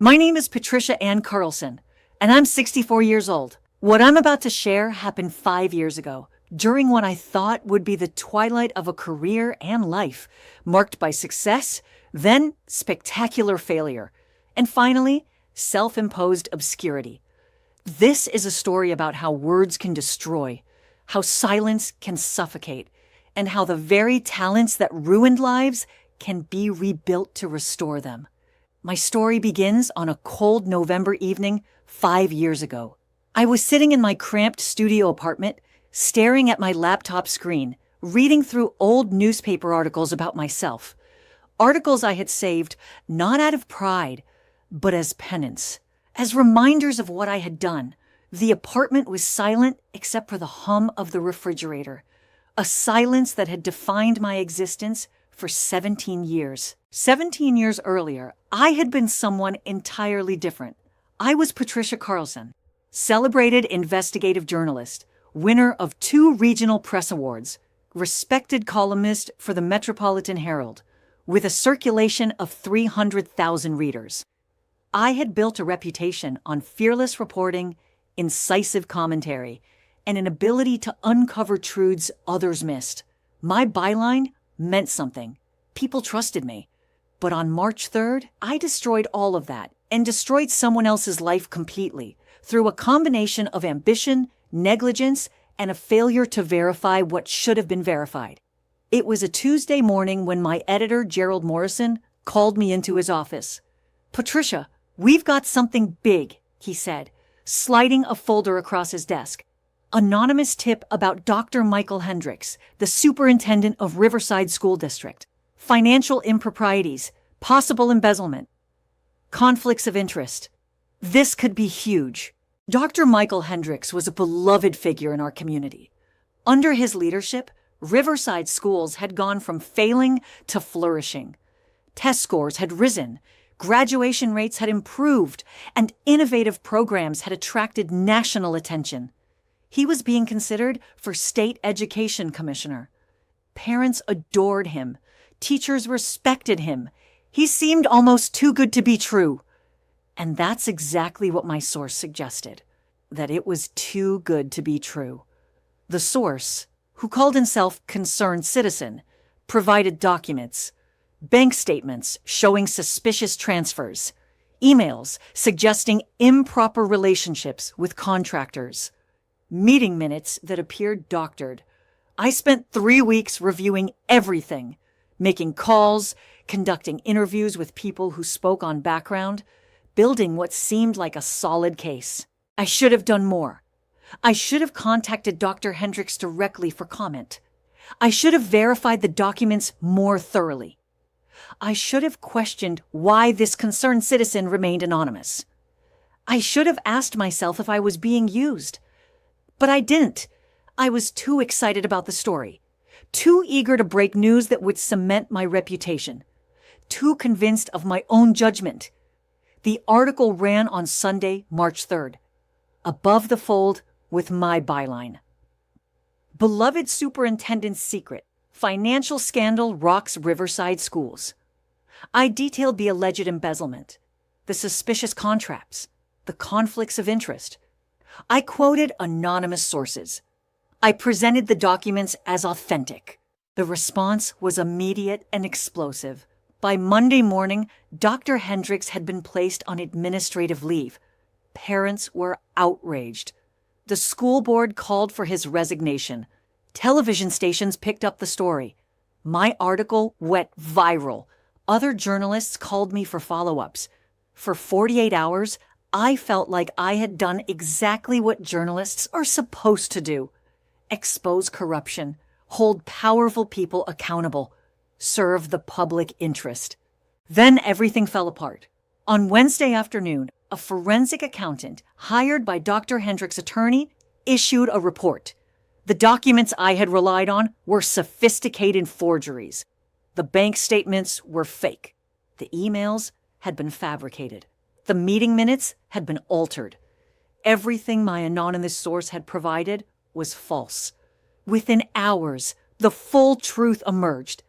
My name is Patricia Ann Carlson, and I'm 64 years old. What I'm about to share happened 5 years ago, during what I thought would be the twilight of a career and life, marked by success, then spectacular failure, and finally, self-imposed obscurity. This is a story about how words can destroy, how silence can suffocate, and how the very talents that ruined lives can be rebuilt to restore them. My story begins on a cold November evening 5 years ago. I was sitting in my cramped studio apartment, staring at my laptop screen, reading through old newspaper articles about myself. Articles I had saved not out of pride, but as penance, as reminders of what I had done. The apartment was silent except for the hum of the refrigerator, a silence that had defined my existence for 17 years. 17 years earlier, I had been someone entirely different. I was Patricia Carlson, celebrated investigative journalist, winner of 2 regional press awards, respected columnist for the Metropolitan Herald, with a circulation of 300,000 readers. I had built a reputation on fearless reporting, incisive commentary, and an ability to uncover truths others missed. My byline meant something. People trusted me. But on March 3rd, I destroyed all of that and destroyed someone else's life completely through a combination of ambition, negligence, and a failure to verify what should have been verified. It was a Tuesday morning when my editor, Gerald Morrison, called me into his office. "Patricia, we've got something big," he said, sliding a folder across his desk. "Anonymous tip about Dr. Michael Hendricks, the superintendent of Riverside School District. Financial improprieties, possible embezzlement, conflicts of interest. This could be huge." Dr. Michael Hendricks was a beloved figure in our community. Under his leadership, Riverside schools had gone from failing to flourishing. Test scores had risen, graduation rates had improved, and innovative programs had attracted national attention. He was being considered for state education commissioner. Parents adored him. Teachers respected him. He seemed almost too good to be true. And that's exactly what my source suggested, that it was too good to be true. The source, who called himself Concerned Citizen, provided documents, bank statements showing suspicious transfers, emails suggesting improper relationships with contractors, meeting minutes that appeared doctored. I spent 3 weeks reviewing everything, making calls, conducting interviews with people who spoke on background, building what seemed like a solid case. I should have done more. I should have contacted Dr. Hendricks directly for comment. I should have verified the documents more thoroughly. I should have questioned why this concerned citizen remained anonymous. I should have asked myself if I was being used. But I didn't. I was too excited about the story, too eager to break news that would cement my reputation, too convinced of my own judgment. The article ran on Sunday, March 3rd, above the fold with my byline. "Beloved Superintendent's Secret. Financial Scandal Rocks Riverside Schools." I detailed the alleged embezzlement, the suspicious contracts, the conflicts of interest. I quoted anonymous sources. I presented the documents as authentic. The response was immediate and explosive. By Monday morning, Dr. Hendricks had been placed on administrative leave. Parents were outraged. The school board called for his resignation. Television stations picked up the story. My article went viral. Other journalists called me for follow-ups. For 48 hours, I felt like I had done exactly what journalists are supposed to do: expose corruption, hold powerful people accountable, serve the public interest. Then everything fell apart. On Wednesday afternoon, a forensic accountant hired by Dr. Hendricks' attorney issued a report. The documents I had relied on were sophisticated forgeries. The bank statements were fake. The emails had been fabricated. The meeting minutes had been altered. Everything my anonymous source had provided was false. Within hours, the full truth emerged.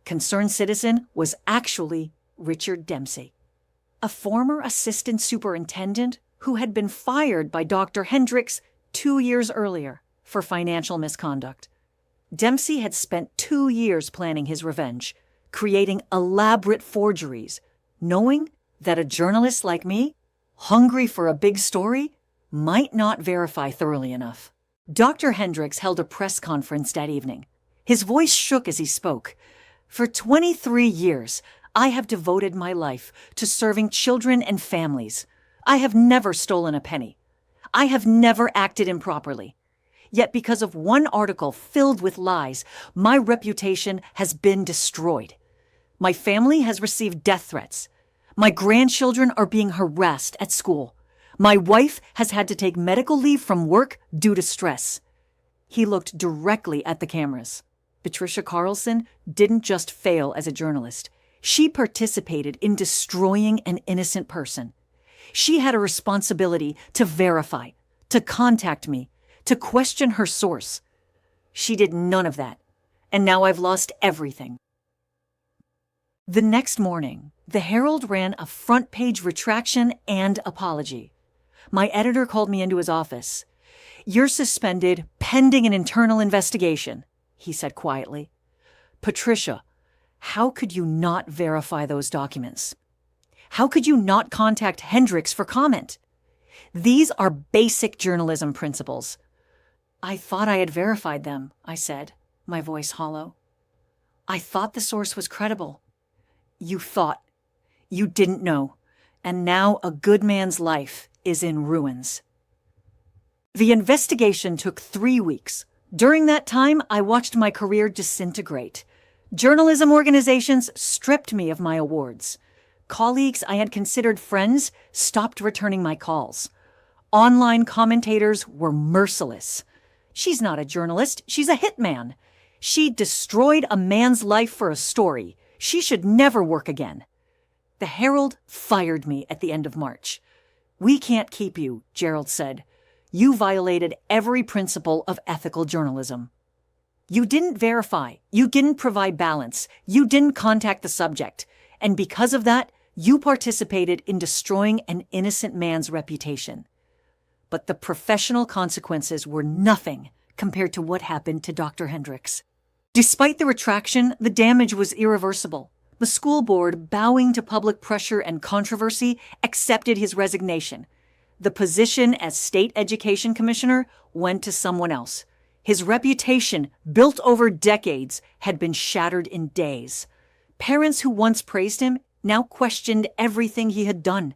Concerned Citizen was actually Richard Dempsey. a former assistant superintendent who had been fired by Dr. Hendricks 2 years earlier for financial misconduct. Dempsey had spent 2 years planning his revenge, creating elaborate forgeries, knowing that a journalist like me, hungry for a big story, might not verify thoroughly enough. Dr. Hendricks held a press conference that evening. His voice shook as he spoke. For 23 years, I have devoted my life to serving children and families. I have never stolen a penny. I have never acted improperly. Yet because of one article filled with lies, my reputation has been destroyed. My family has received death threats. My grandchildren are being harassed at school. My wife has had to take medical leave from work due to stress. He looked directly at the cameras. Patricia Carlson didn't just fail as a journalist. She participated in destroying an innocent person. She had a responsibility to verify, to contact me, to question her source. She did none of that, and now I've lost everything. The next morning, the Herald ran a front-page retraction and apology. My editor called me into his office. "You're suspended pending an internal investigation," he said quietly. "Patricia, how could you not verify those documents? How could you not contact Hendricks for comment? These are basic journalism principles." "I thought I had verified them," I said, my voice hollow. "I thought the source was credible." "You thought. You didn't know. And now a good man's life is in ruins." The investigation took 3 weeks. During that time, I watched my career disintegrate. Journalism organizations stripped me of my awards. Colleagues I had considered friends stopped returning my calls. Online commentators were merciless. "She's not a journalist, she's a hitman. She destroyed a man's life for a story. She should never work again." The Herald fired me at the end of March. "We can't keep you," Gerald said. "You violated every principle of ethical journalism. You didn't verify, you didn't provide balance, you didn't contact the subject, and because of that, you participated in destroying an innocent man's reputation." But the professional consequences were nothing compared to what happened to Dr. Hendricks. Despite the retraction, the damage was irreversible. The school board, bowing to public pressure and controversy, accepted his resignation. The position as state education commissioner went to someone else. His reputation, built over decades, had been shattered in days. Parents who once praised him now questioned everything he had done.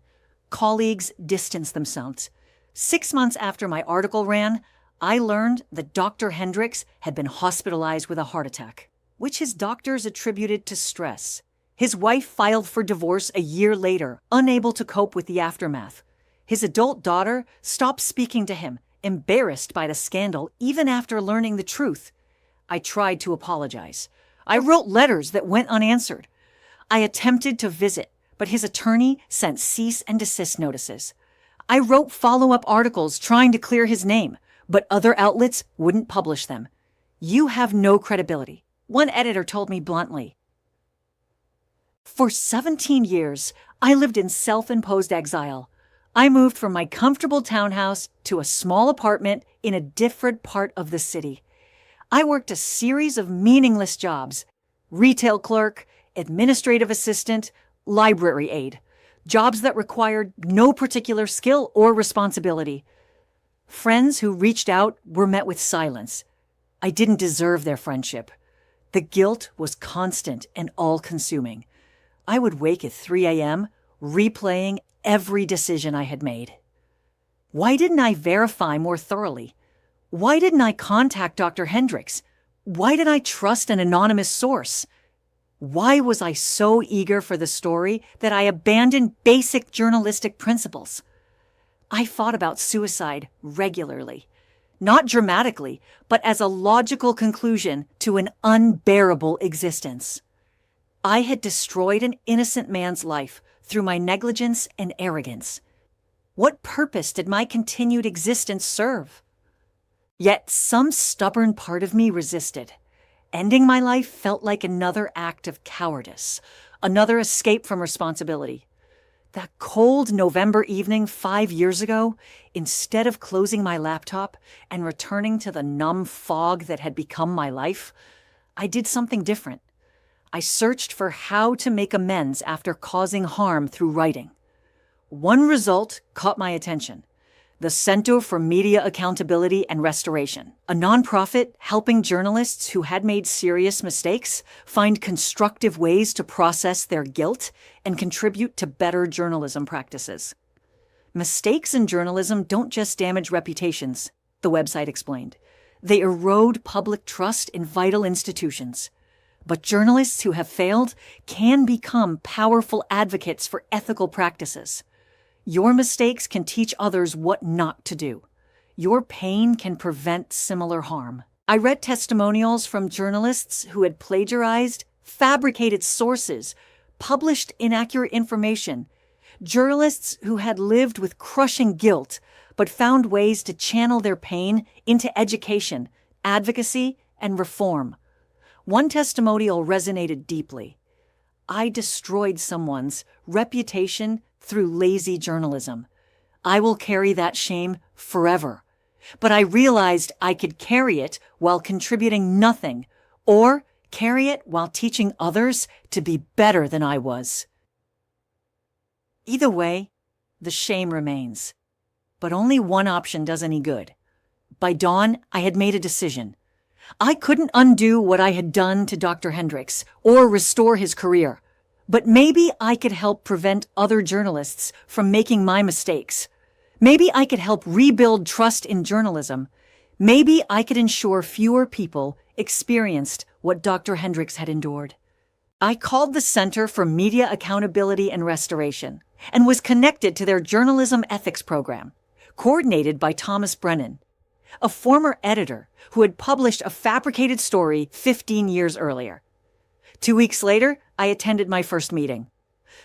Colleagues distanced themselves. 6 months after my article ran, I learned that Dr. Hendricks had been hospitalized with a heart attack, which his doctors attributed to stress. His wife filed for divorce a year later, unable to cope with the aftermath. His adult daughter stopped speaking to him, embarrassed by the scandal even after learning the truth. I tried to apologize. I wrote letters that went unanswered. I attempted to visit, but his attorney sent cease and desist notices. I wrote follow-up articles trying to clear his name, but other outlets wouldn't publish them. "You have no credibility," one editor told me bluntly. For 17 years, I lived in self-imposed exile. I moved from my comfortable townhouse to a small apartment in a different part of the city. I worked a series of meaningless jobs: retail clerk, administrative assistant, library aide, jobs that required no particular skill or responsibility. Friends who reached out were met with silence. I didn't deserve their friendship. The guilt was constant and all-consuming. I would wake at 3 a.m., replaying every decision I had made. Why didn't I verify more thoroughly? Why didn't I contact Dr. Hendricks? Why did I trust an anonymous source? Why was I so eager for the story that I abandoned basic journalistic principles? I thought about suicide regularly, not dramatically, but as a logical conclusion to an unbearable existence. I had destroyed an innocent man's life through my negligence and arrogance. What purpose did my continued existence serve? Yet some stubborn part of me resisted. Ending my life felt like another act of cowardice, another escape from responsibility. That cold November evening 5 years ago, instead of closing my laptop and returning to the numb fog that had become my life, I did something different. I searched for how to make amends after causing harm through writing. One result caught my attention: the Center for Media Accountability and Restoration, a nonprofit helping journalists who had made serious mistakes find constructive ways to process their guilt and contribute to better journalism practices. Mistakes in journalism don't just damage reputations, the website explained. They erode public trust in vital institutions. But journalists who have failed can become powerful advocates for ethical practices. Your mistakes can teach others what not to do. Your pain can prevent similar harm. I read testimonials from journalists who had plagiarized, fabricated sources, published inaccurate information, journalists who had lived with crushing guilt but found ways to channel their pain into education, advocacy, and reform. One testimonial resonated deeply. I destroyed someone's reputation through lazy journalism. I will carry that shame forever. But I realized I could carry it while contributing nothing, or carry it while teaching others to be better than I was. Either way, the shame remains. But only one option does any good. By dawn, I had made a decision. I couldn't undo what I had done to Dr. Hendricks or restore his career. But maybe I could help prevent other journalists from making my mistakes. Maybe I could help rebuild trust in journalism. Maybe I could ensure fewer people experienced what Dr. Hendricks had endured. I called the Center for Media Accountability and Restoration and was connected to their journalism ethics program, coordinated by Thomas Brennan, a former editor who had published a fabricated story 15 years earlier. 2 weeks later, I attended my first meeting.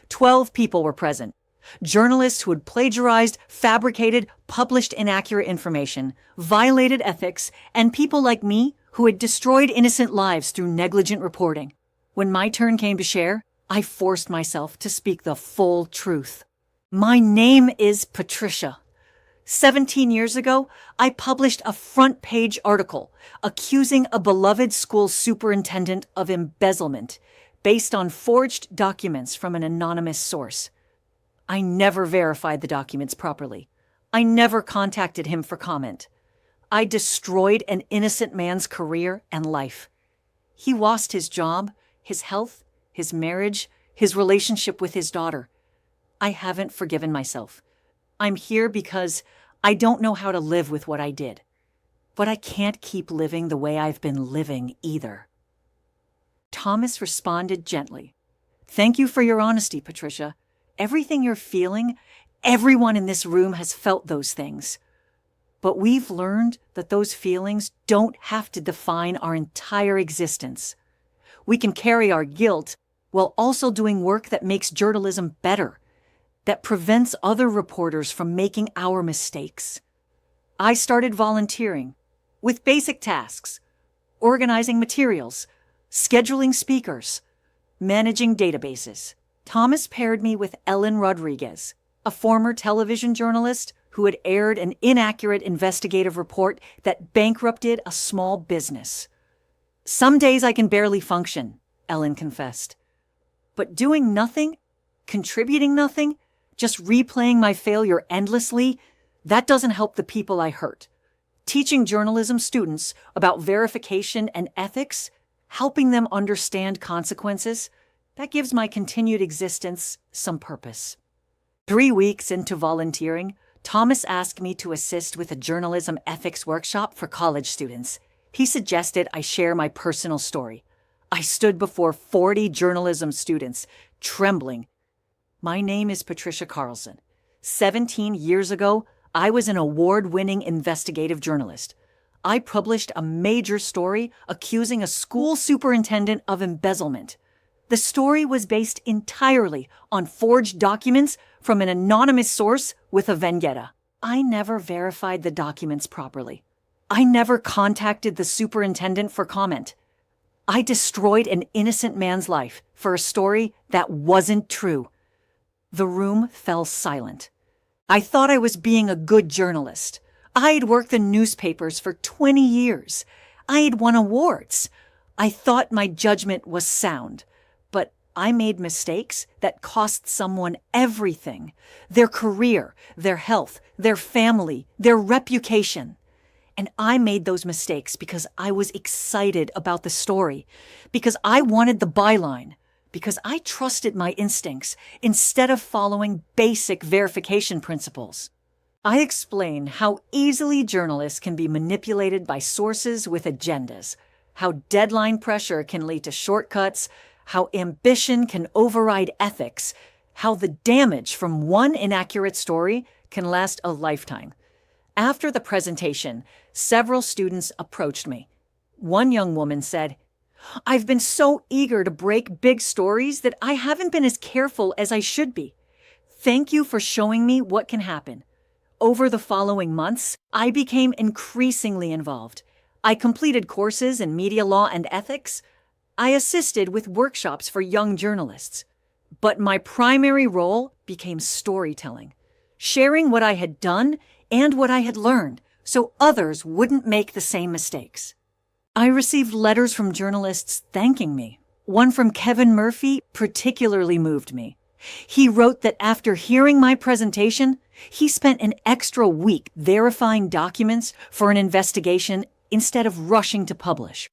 12 people were present. Journalists who had plagiarized, fabricated, published inaccurate information, violated ethics, and people like me who had destroyed innocent lives through negligent reporting. When my turn came to share, I forced myself to speak the full truth. My name is Patricia. 17 years ago, I published a front-page article accusing a beloved school superintendent of embezzlement based on forged documents from an anonymous source. I never verified the documents properly. I never contacted him for comment. I destroyed an innocent man's career and life. He lost his job, his health, his marriage, his relationship with his daughter. I haven't forgiven myself. I'm here because I don't know how to live with what I did. But I can't keep living the way I've been living either. Thomas responded gently. Thank you for your honesty, Patricia. Everything you're feeling, everyone in this room has felt those things. But we've learned that those feelings don't have to define our entire existence. We can carry our guilt while also doing work that makes journalism better, that prevents other reporters from making our mistakes. I started volunteering with basic tasks, organizing materials, scheduling speakers, managing databases. Thomas paired me with Ellen Rodriguez, a former television journalist who had aired an inaccurate investigative report that bankrupted a small business. Some days I can barely function, Ellen confessed. But doing nothing, contributing nothing, just replaying my failure endlessly, that doesn't help the people I hurt. Teaching journalism students about verification and ethics, helping them understand consequences, that gives my continued existence some purpose. 3 weeks into volunteering, Thomas asked me to assist with a journalism ethics workshop for college students. He suggested I share my personal story. I stood before 40 journalism students, trembling. My name is Patricia Carlson. 17 years ago, I was an award-winning investigative journalist. I published a major story accusing a school superintendent of embezzlement. The story was based entirely on forged documents from an anonymous source with a vendetta. I never verified the documents properly. I never contacted the superintendent for comment. I destroyed an innocent man's life for a story that wasn't true. The room fell silent. I thought I was being a good journalist. I had worked in newspapers for 20 years. I had won awards. I thought my judgment was sound. But I made mistakes that cost someone everything: their career, their health, their family, their reputation. And I made those mistakes because I was excited about the story, because I wanted the byline, because I trusted my instincts instead of following basic verification principles. I explain how easily journalists can be manipulated by sources with agendas, how deadline pressure can lead to shortcuts, how ambition can override ethics, how the damage from one inaccurate story can last a lifetime. After the presentation, several students approached me. One young woman said, "I've been so eager to break big stories that I haven't been as careful as I should be. Thank you for showing me what can happen." Over the following months, I became increasingly involved. I completed courses in media law and ethics. I assisted with workshops for young journalists. But my primary role became storytelling, sharing what I had done and what I had learned so others wouldn't make the same mistakes. I received letters from journalists thanking me. One from Kevin Murphy particularly moved me. He wrote that after hearing my presentation, he spent an extra week verifying documents for an investigation instead of rushing to publish.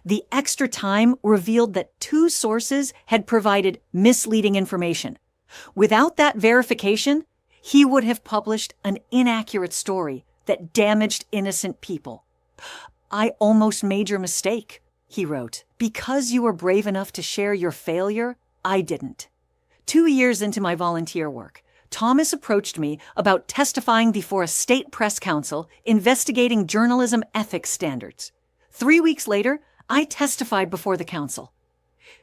The extra time revealed that 2 sources had provided misleading information. Without that verification, he would have published an inaccurate story that damaged innocent people. "I almost made your mistake," he wrote. "Because you were brave enough to share your failure, I didn't." 2 years into my volunteer work, Thomas approached me about testifying before a state press council investigating journalism ethics standards. 3 weeks later, I testified before the council.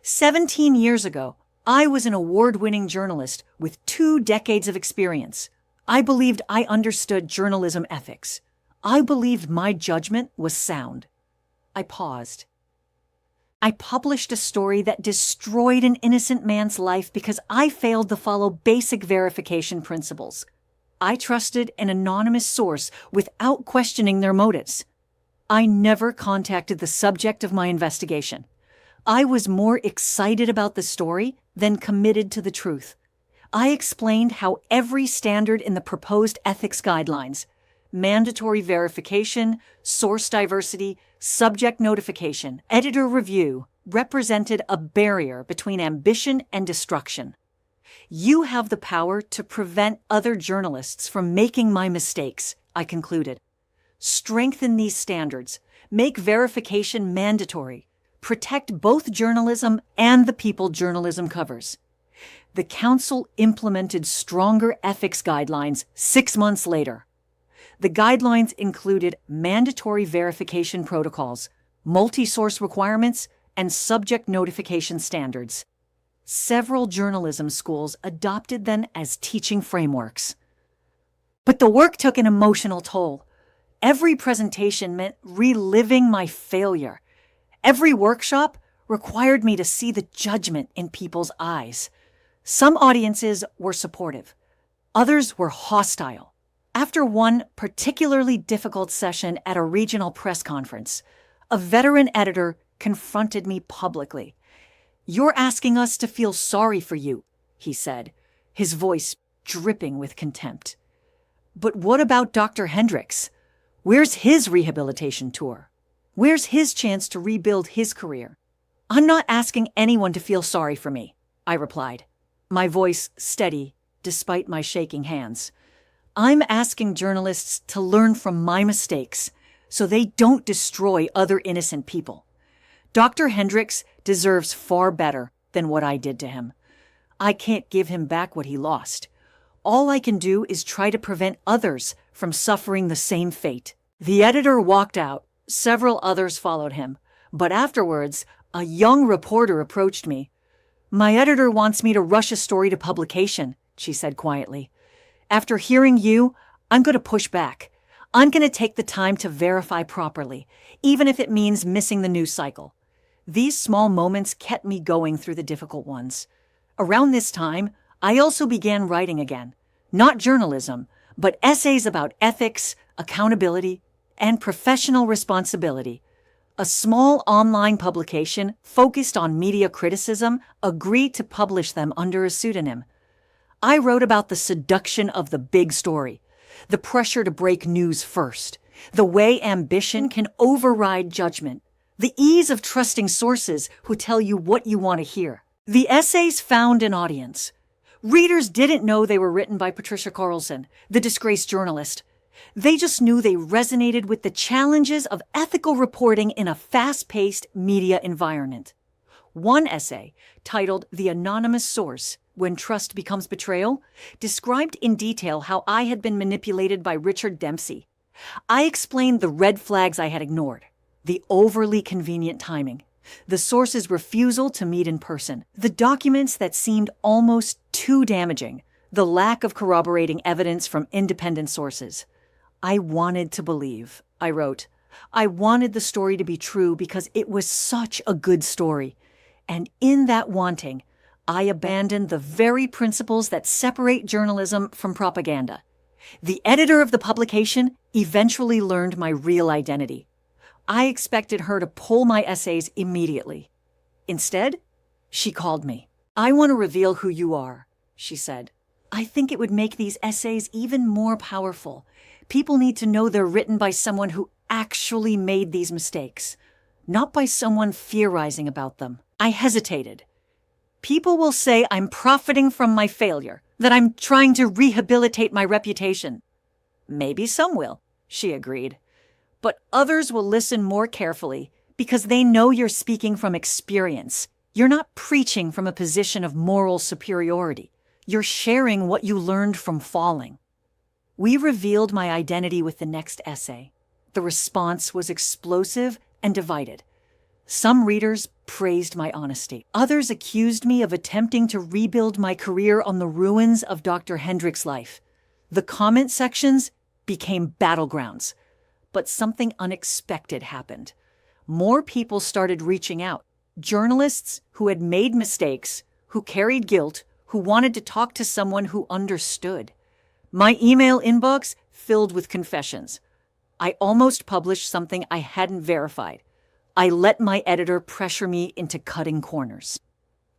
17 years ago, I was an award-winning journalist with 2 decades of experience. I believed I understood journalism ethics. I believed my judgment was sound. I paused. I published a story that destroyed an innocent man's life because I failed to follow basic verification principles. I trusted an anonymous source without questioning their motives. I never contacted the subject of my investigation. I was more excited about the story than committed to the truth. I explained how every standard in the proposed ethics guidelines — mandatory verification, source diversity, subject notification, editor review — represented a barrier between ambition and destruction. "You have the power to prevent other journalists from making my mistakes," I concluded. "Strengthen these standards, make verification mandatory, protect both journalism and the people journalism covers." The council implemented stronger ethics guidelines 6 months later. The guidelines included mandatory verification protocols, multi-source requirements, and subject notification standards. Several journalism schools adopted them as teaching frameworks. But the work took an emotional toll. Every presentation meant reliving my failure. Every workshop required me to see the judgment in people's eyes. Some audiences were supportive. Others were hostile. After one particularly difficult session at a regional press conference, a veteran editor confronted me publicly. "You're asking us to feel sorry for you," he said, his voice dripping with contempt. "But what about Dr. Hendricks? Where's his rehabilitation tour? Where's his chance to rebuild his career?" "I'm not asking anyone to feel sorry for me," I replied, my voice steady despite my shaking hands. "I'm asking journalists to learn from my mistakes so they don't destroy other innocent people. Dr. Hendricks deserves far better than what I did to him. I can't give him back what he lost. All I can do is try to prevent others from suffering the same fate." The editor walked out. Several others followed him. But afterwards, a young reporter approached me. "My editor wants me to rush a story to publication," she said quietly. "After hearing you, I'm going to push back. I'm going to take the time to verify properly, even if it means missing the news cycle." These small moments kept me going through the difficult ones. Around this time, I also began writing again. Not journalism, but essays about ethics, accountability, and professional responsibility. A small online publication focused on media criticism agreed to publish them under a pseudonym. I wrote about the seduction of the big story, the pressure to break news first, the way ambition can override judgment, the ease of trusting sources who tell you what you want to hear. The essays found an audience. Readers didn't know they were written by Patricia Carlson, the disgraced journalist. They just knew they resonated with the challenges of ethical reporting in a fast-paced media environment. One essay, titled "The Anonymous Source: When Trust Becomes Betrayal," described in detail how I had been manipulated by Richard Dempsey. I explained the red flags I had ignored, the overly convenient timing, the source's refusal to meet in person, the documents that seemed almost too damaging, the lack of corroborating evidence from independent sources. I wanted to believe, I wrote. I wanted the story to be true because it was such a good story. And in that wanting, I abandoned the very principles that separate journalism from propaganda. The editor of the publication eventually learned my real identity. I expected her to pull my essays immediately. Instead, she called me. "I want to reveal who you are," she said. "I think it would make these essays even more powerful. People need to know they're written by someone who actually made these mistakes, not by someone theorizing about them." I hesitated. People will say I'm profiting from my failure, that I'm trying to rehabilitate my reputation. Maybe some will, she agreed. But others will listen more carefully because they know you're speaking from experience. You're not preaching from a position of moral superiority. You're sharing what you learned from falling. We revealed my identity with the next essay. The response was explosive and divided. Some readers praised my honesty. Others accused me of attempting to rebuild my career on the ruins of Dr. Hendricks' life. The comment sections became battlegrounds. But something unexpected happened. More people started reaching out. Journalists who had made mistakes, who carried guilt, who wanted to talk to someone who understood. My email inbox filled with confessions. I almost published something I hadn't verified. I let my editor pressure me into cutting corners.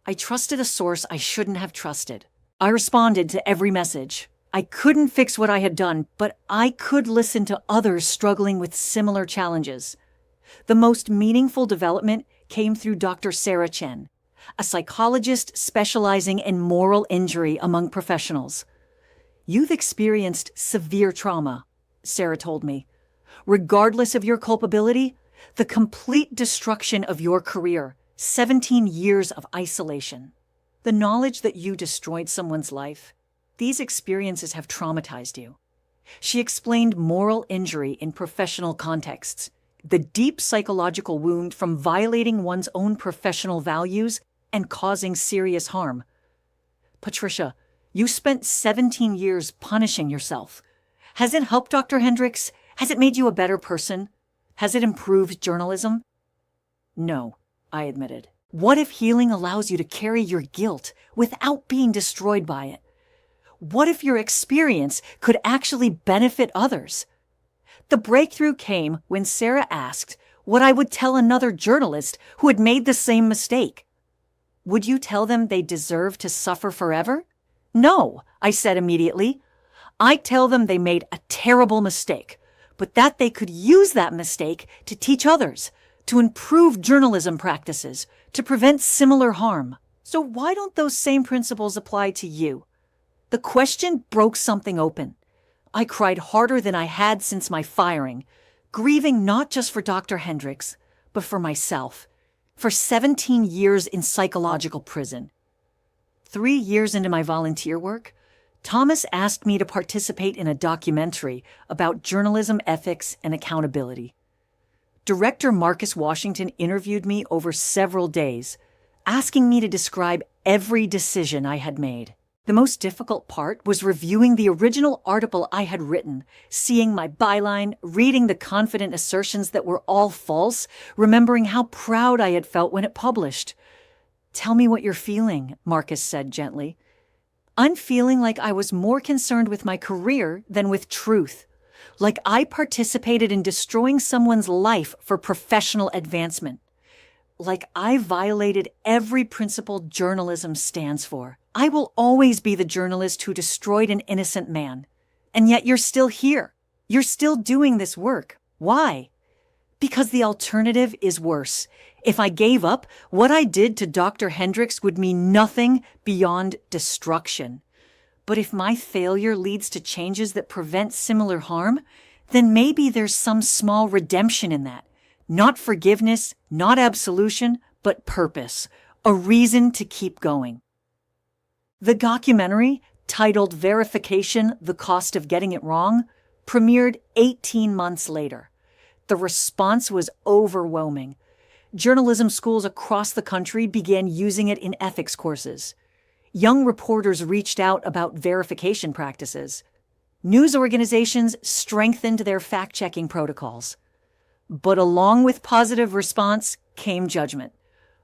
I trusted a source I shouldn't have trusted. I responded to every message. I couldn't fix what I had done, but I could listen to others struggling with similar challenges. The most meaningful development came through Dr. Sarah Chen, a psychologist specializing in moral injury among professionals. "You've experienced severe trauma," Sarah told me. "Regardless of your culpability, the complete destruction of your career, 17 years of isolation. The knowledge that you destroyed someone's life, these experiences have traumatized you." She explained moral injury in professional contexts, the deep psychological wound from violating one's own professional values and causing serious harm. "Patricia, you spent 17 years punishing yourself. Has it helped Dr. Hendricks? Has it made you a better person? Has it improved journalism?" "No," I admitted. "What if healing allows you to carry your guilt without being destroyed by it? What if your experience could actually benefit others?" The breakthrough came when Sarah asked what I would tell another journalist who had made the same mistake. "Would you tell them they deserve to suffer forever?" "No," I said immediately. "I'd tell them they made a terrible mistake, but that they could use that mistake to teach others, to improve journalism practices, to prevent similar harm. So why don't those same principles apply to you?" The question broke something open. I cried harder than I had since my firing, grieving not just for Dr. Hendricks, but for myself, for 17 years in psychological prison. 3 years into my volunteer work, Thomas asked me to participate in a documentary about journalism ethics and accountability. Director Marcus Washington interviewed me over several days, asking me to describe every decision I had made. The most difficult part was reviewing the original article I had written, seeing my byline, reading the confident assertions that were all false, remembering how proud I had felt when it published. "Tell me what you're feeling," Marcus said gently. I'm feeling like I was more concerned with my career than with truth. Like I participated in destroying someone's life for professional advancement. Like I violated every principle journalism stands for. I will always be the journalist who destroyed an innocent man. And yet you're still here. You're still doing this work. Why? Because the alternative is worse. If I gave up, what I did to Dr. Hendricks would mean nothing beyond destruction. But if my failure leads to changes that prevent similar harm, then maybe there's some small redemption in that. Not forgiveness, not absolution, but purpose. A reason to keep going. The documentary, titled Verification: The Cost of Getting It Wrong, premiered 18 months later. The response was overwhelming. Journalism schools across the country began using it in ethics courses. Young reporters reached out about verification practices. News organizations strengthened their fact-checking protocols. But along with positive response came judgment.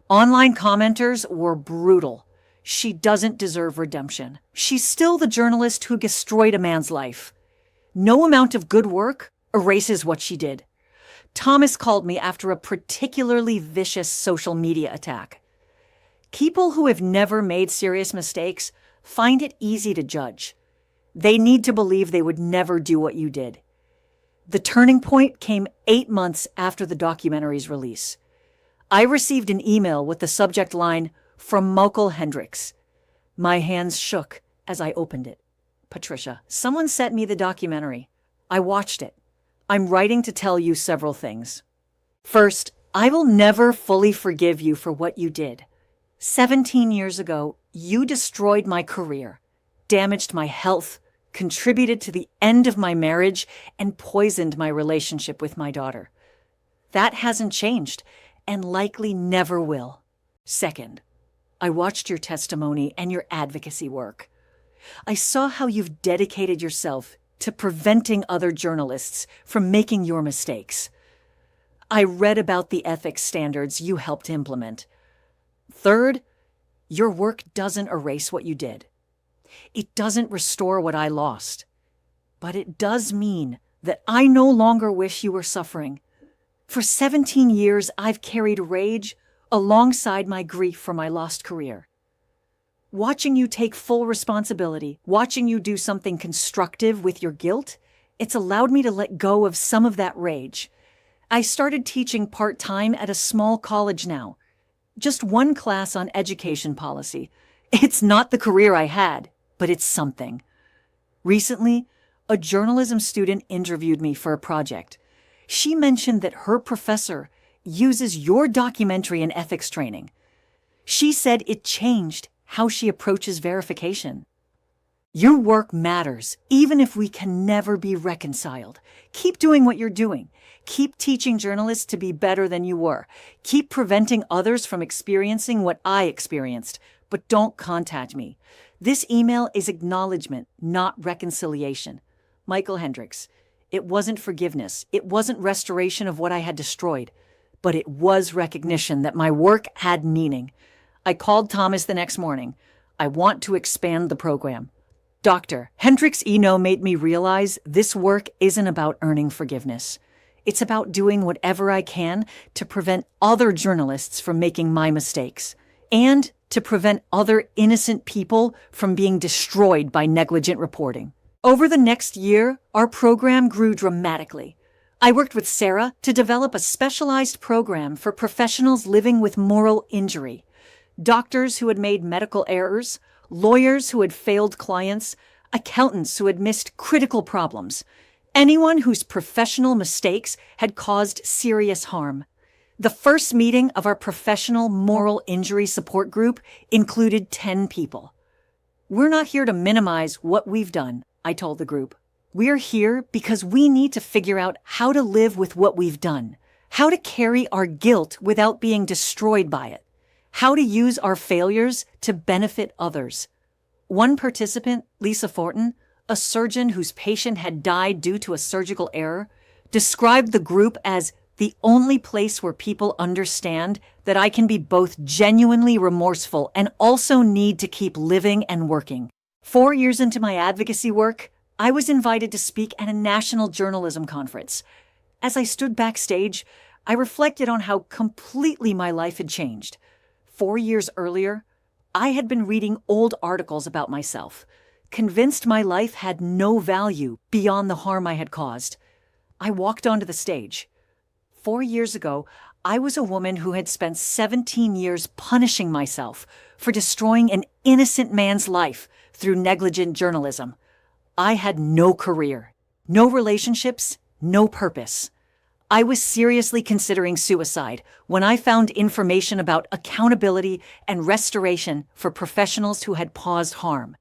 Online commenters were brutal. She doesn't deserve redemption. She's still the journalist who destroyed a man's life. No amount of good work erases what she did. Thomas called me after a particularly vicious social media attack. People who have never made serious mistakes find it easy to judge. They need to believe they would never do what you did. The turning point came 8 months after the documentary's release. I received an email with the subject line, "From Michael Hendricks." My hands shook as I opened it. Patricia, someone sent me the documentary. I watched it. I'm writing to tell you several things. First, I will never fully forgive you for what you did. 17 years ago, you destroyed my career, damaged my health, contributed to the end of my marriage, and poisoned my relationship with my daughter. That hasn't changed, and likely never will. Second, I watched your testimony and your advocacy work. I saw how you've dedicated yourself to preventing other journalists from making your mistakes. I read about the ethics standards you helped implement. Third, your work doesn't erase what you did. It doesn't restore what I lost. But it does mean that I no longer wish you were suffering. For 17 years, I've carried rage alongside my grief for my lost career. Watching you take full responsibility, watching you do something constructive with your guilt, it's allowed me to let go of some of that rage. I started teaching part-time at a small college now. Just one class on education policy. It's not the career I had, but it's something. Recently, a journalism student interviewed me for a project. She mentioned that her professor uses your documentary in ethics training. She said it changed how she approaches verification. Your work matters, even if we can never be reconciled. Keep doing what you're doing. Keep teaching journalists to be better than you were. Keep preventing others from experiencing what I experienced, but don't contact me. This email is acknowledgement, not reconciliation. Michael Hendricks. It wasn't forgiveness. It wasn't restoration of what I had destroyed, but it was recognition that my work had meaning. I called Thomas the next morning. I want to expand the program. Dr. Hendricks' email made me realize this work isn't about earning forgiveness. It's about doing whatever I can to prevent other journalists from making my mistakes and to prevent other innocent people from being destroyed by negligent reporting. Over the next year, our program grew dramatically. I worked with Sarah to develop a specialized program for professionals living with moral injury. Doctors who had made medical errors, lawyers who had failed clients, accountants who had missed critical problems, anyone whose professional mistakes had caused serious harm. The first meeting of our professional moral injury support group included 10 people. We're not here to minimize what we've done, I told the group. We're here because we need to figure out how to live with what we've done, how to carry our guilt without being destroyed by it, how to use our failures to benefit others. One participant, Lisa Fortin, a surgeon whose patient had died due to a surgical error, described the group as the only place where people understand that I can be both genuinely remorseful and also need to keep living and working. 4 years into my advocacy work, I was invited to speak at a national journalism conference. As I stood backstage, I reflected on how completely my life had changed. 4 years earlier, I had been reading old articles about myself, convinced my life had no value beyond the harm I had caused. I walked onto the stage. 4 years ago, I was a woman who had spent 17 years punishing myself for destroying an innocent man's life through negligent journalism. I had no career, no relationships, no purpose. I was seriously considering suicide when I found information about accountability and restoration for professionals who had caused harm.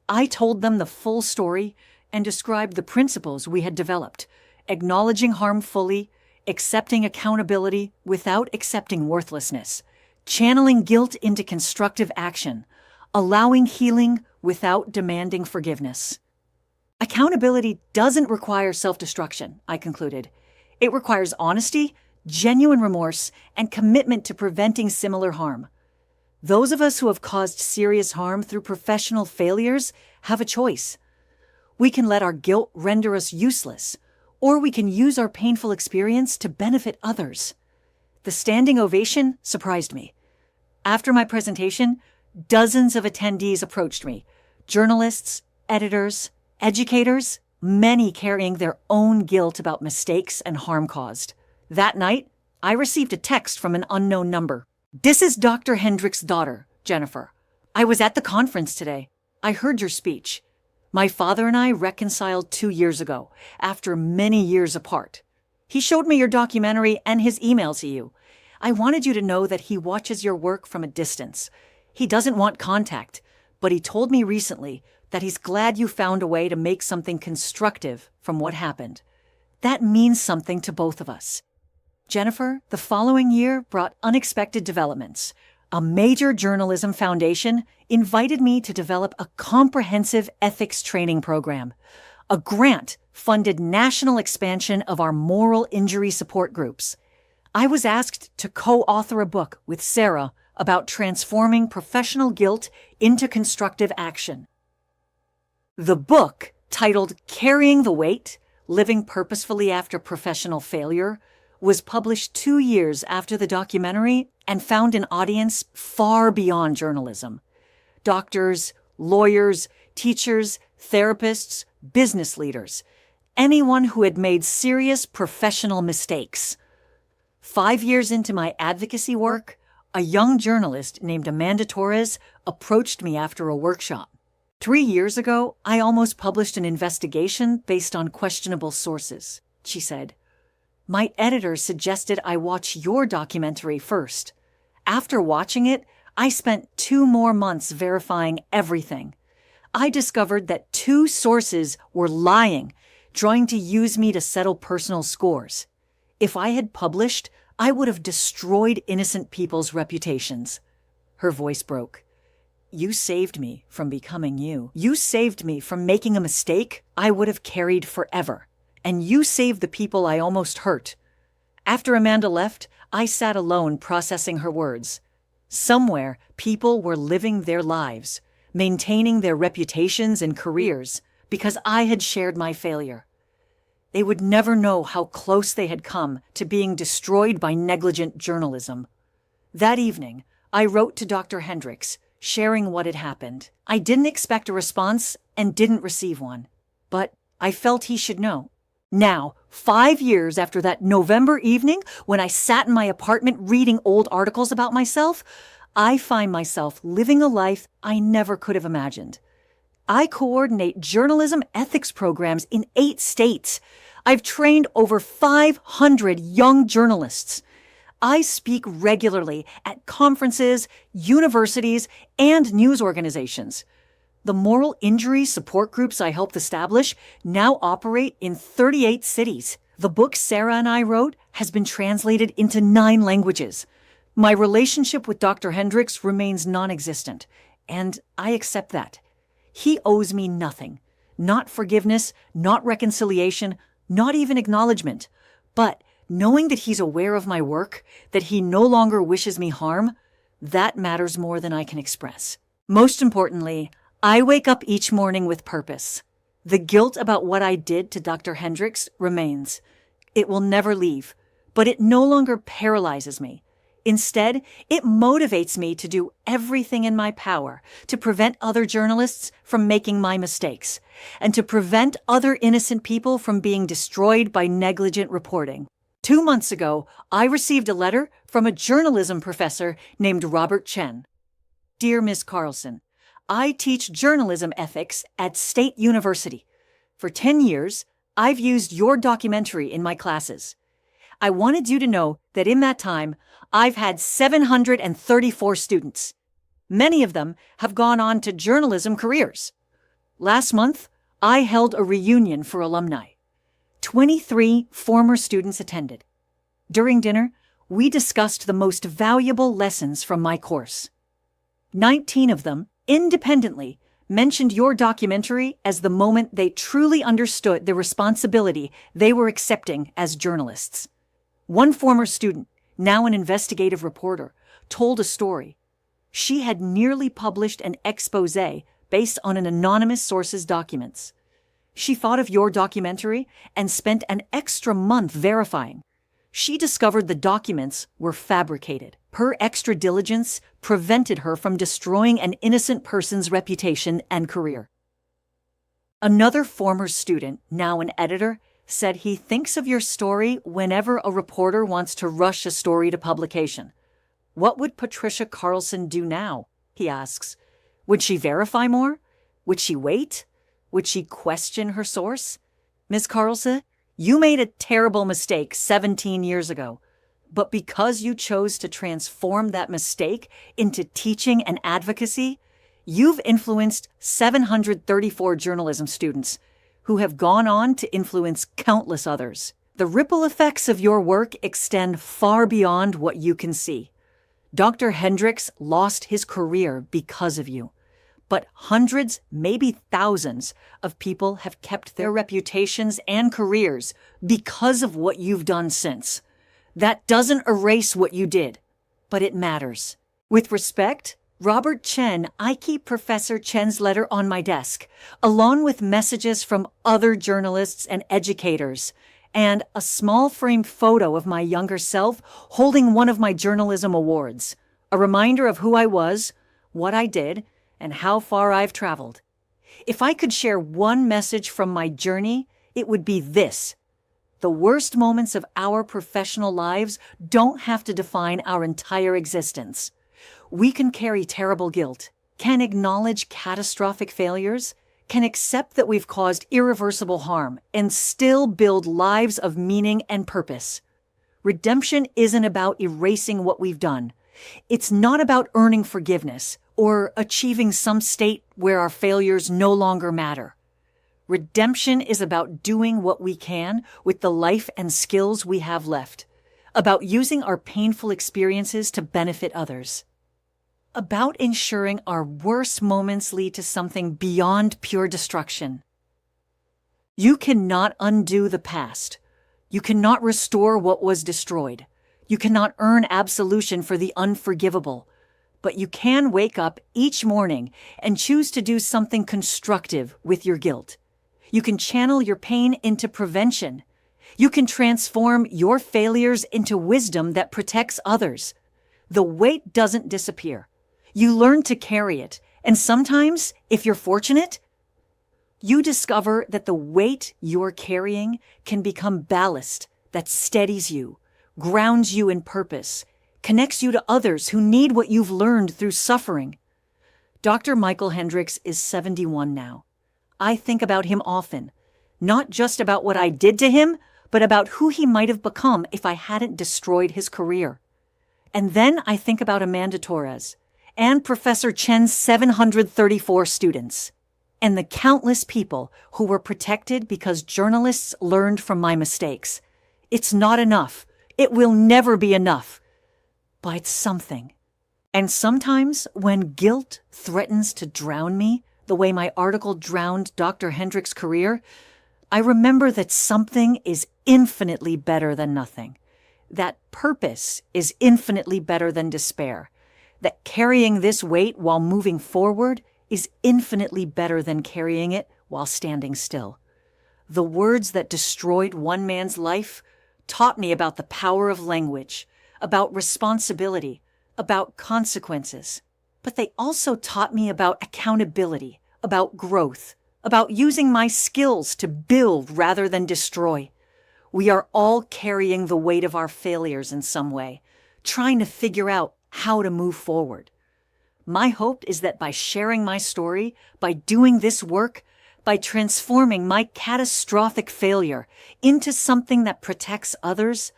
I told them the full story and described the principles we had developed, acknowledging harm fully, accepting accountability without accepting worthlessness, channeling guilt into constructive action, allowing healing without demanding forgiveness. Accountability doesn't require self-destruction, I concluded. It requires honesty, genuine remorse, and commitment to preventing similar harm. Those of us who have caused serious harm through professional failures have a choice. We can let our guilt render us useless, or we can use our painful experience to benefit others. The standing ovation surprised me. After my presentation, dozens of attendees approached me, journalists, editors, educators, many carrying their own guilt about mistakes and harm caused. That night, I received a text from an unknown number. "This is Dr. Hendricks' daughter, Jennifer. I was at the conference today. I heard your speech. My father and I reconciled 2 years ago, after many years apart. He showed me your documentary and his email to you. I wanted you to know that he watches your work from a distance. He doesn't want contact, but he told me recently that he's glad you found a way to make something constructive from what happened. That means something to both of us." Jennifer, the following year brought unexpected developments. A major journalism foundation invited me to develop a comprehensive ethics training program. A grant funded national expansion of our moral injury support groups. I was asked to co-author a book with Sarah about transforming professional guilt into constructive action. The book, titled Carrying the Weight, Living Purposefully After Professional Failure, was published 2 years after the documentary and found an audience far beyond journalism. Doctors, lawyers, teachers, therapists, business leaders, anyone who had made serious professional mistakes. 5 years into my advocacy work, a young journalist named Amanda Torres approached me after a workshop. 3 years ago, I almost published an investigation based on questionable sources, she said. My editor suggested I watch your documentary first. After watching it, I spent 2 more months verifying everything. I discovered that 2 sources were lying, trying to use me to settle personal scores. If I had published, I would have destroyed innocent people's reputations. Her voice broke. You saved me from becoming you. You saved me from making a mistake I would have carried forever. And you saved the people I almost hurt. After Amanda left, I sat alone processing her words. Somewhere, people were living their lives, maintaining their reputations and careers, because I had shared my failure. They would never know how close they had come to being destroyed by negligent journalism. That evening, I wrote to Dr. Hendricks, sharing what had happened. I didn't expect a response and didn't receive one, but I felt he should know. Now, 5 years after that November evening when I sat in my apartment reading old articles about myself, I find myself living a life I never could have imagined. I coordinate journalism ethics programs in 8 states. I've trained over 500 young journalists. I speak regularly at conferences, universities, and news organizations. The moral injury support groups I helped establish now operate in 38 cities. The book Sarah and I wrote has been translated into 9 languages. My relationship with Dr. Hendricks remains non-existent, and I accept that. He owes me nothing. Not forgiveness, not reconciliation, not even acknowledgement. But knowing that he's aware of my work, that he no longer wishes me harm, that matters more than I can express. Most importantly, I wake up each morning with purpose. The guilt about what I did to Dr. Hendricks remains. It will never leave, but it no longer paralyzes me. Instead, it motivates me to do everything in my power to prevent other journalists from making my mistakes and to prevent other innocent people from being destroyed by negligent reporting. 2 months ago, I received a letter from a journalism professor named Robert Chen. Dear Ms. Carlson, I teach journalism ethics at State University. For 10 years, I've used your documentary in my classes. I wanted you to know that in that time, I've had 734 students. Many of them have gone on to journalism careers. Last month, I held a reunion for alumni. 23 former students attended. During dinner, we discussed the most valuable lessons from my course. 19 of them, independently, mentioned your documentary as the moment they truly understood the responsibility they were accepting as journalists. One former student, now an investigative reporter, told a story. She had nearly published an exposé based on an anonymous source's documents. She thought of your documentary and spent an extra month verifying. She discovered the documents were fabricated. Her extra diligence prevented her from destroying an innocent person's reputation and career. Another former student, now an editor, said he thinks of your story whenever a reporter wants to rush a story to publication. What would Patricia Carlson do now? He asks. Would she verify more? Would she wait? Would she question her source? Ms. Carlson, you made a terrible mistake 17 years ago. But because you chose to transform that mistake into teaching and advocacy, you've influenced 734 journalism students who have gone on to influence countless others. The ripple effects of your work extend far beyond what you can see. Dr. Hendricks lost his career because of you. But hundreds, maybe thousands, of people have kept their reputations and careers because of what you've done since. That doesn't erase what you did, but it matters. With respect, Robert Chen, I keep Professor Chen's letter on my desk, along with messages from other journalists and educators, and a small framed photo of my younger self holding one of my journalism awards, a reminder of who I was, what I did, and how far I've traveled. If I could share one message from my journey, it would be this. The worst moments of our professional lives don't have to define our entire existence. We can carry terrible guilt, can acknowledge catastrophic failures, can accept that we've caused irreversible harm, and still build lives of meaning and purpose. Redemption isn't about erasing what we've done. It's not about earning forgiveness or achieving some state where our failures no longer matter. Redemption is about doing what we can with the life and skills we have left, about using our painful experiences to benefit others, about ensuring our worst moments lead to something beyond pure destruction. You cannot undo the past. You cannot restore what was destroyed. You cannot earn absolution for the unforgivable. But you can wake up each morning and choose to do something constructive with your guilt. You can channel your pain into prevention. You can transform your failures into wisdom that protects others. The weight doesn't disappear. You learn to carry it, and sometimes, if you're fortunate, you discover that the weight you're carrying can become ballast that steadies you, grounds you in purpose, connects you to others who need what you've learned through suffering. Dr. Michael Hendricks is 71 now. I think about him often, not just about what I did to him, but about who he might have become if I hadn't destroyed his career. And then I think about Amanda Torres and Professor Chen's 734 students, and the countless people who were protected because journalists learned from my mistakes. It's not enough. It will never be enough. But it's something. And sometimes when guilt threatens to drown me, the way my article drowned Dr. Hendricks' career, I remember that something is infinitely better than nothing. That purpose is infinitely better than despair. That carrying this weight while moving forward is infinitely better than carrying it while standing still. The words that destroyed one man's life taught me about the power of language, about responsibility, about consequences. But they also taught me about accountability, about growth, about using my skills to build rather than destroy. We are all carrying the weight of our failures in some way, trying to figure out how to move forward. My hope is that by sharing my story, by doing this work, by transforming my catastrophic failure into something that protects others,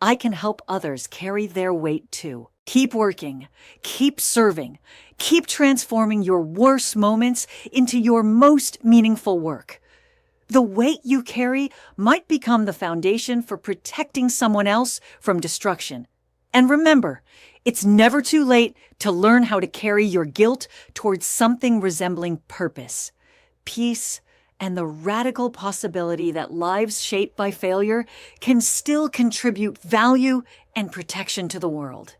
I can help others carry their weight too. Keep working, keep serving, keep transforming your worst moments into your most meaningful work. The weight you carry might become the foundation for protecting someone else from destruction. And remember, it's never too late to learn how to carry your guilt towards something resembling purpose, peace, and the radical possibility that lives shaped by failure can still contribute value and protection to the world.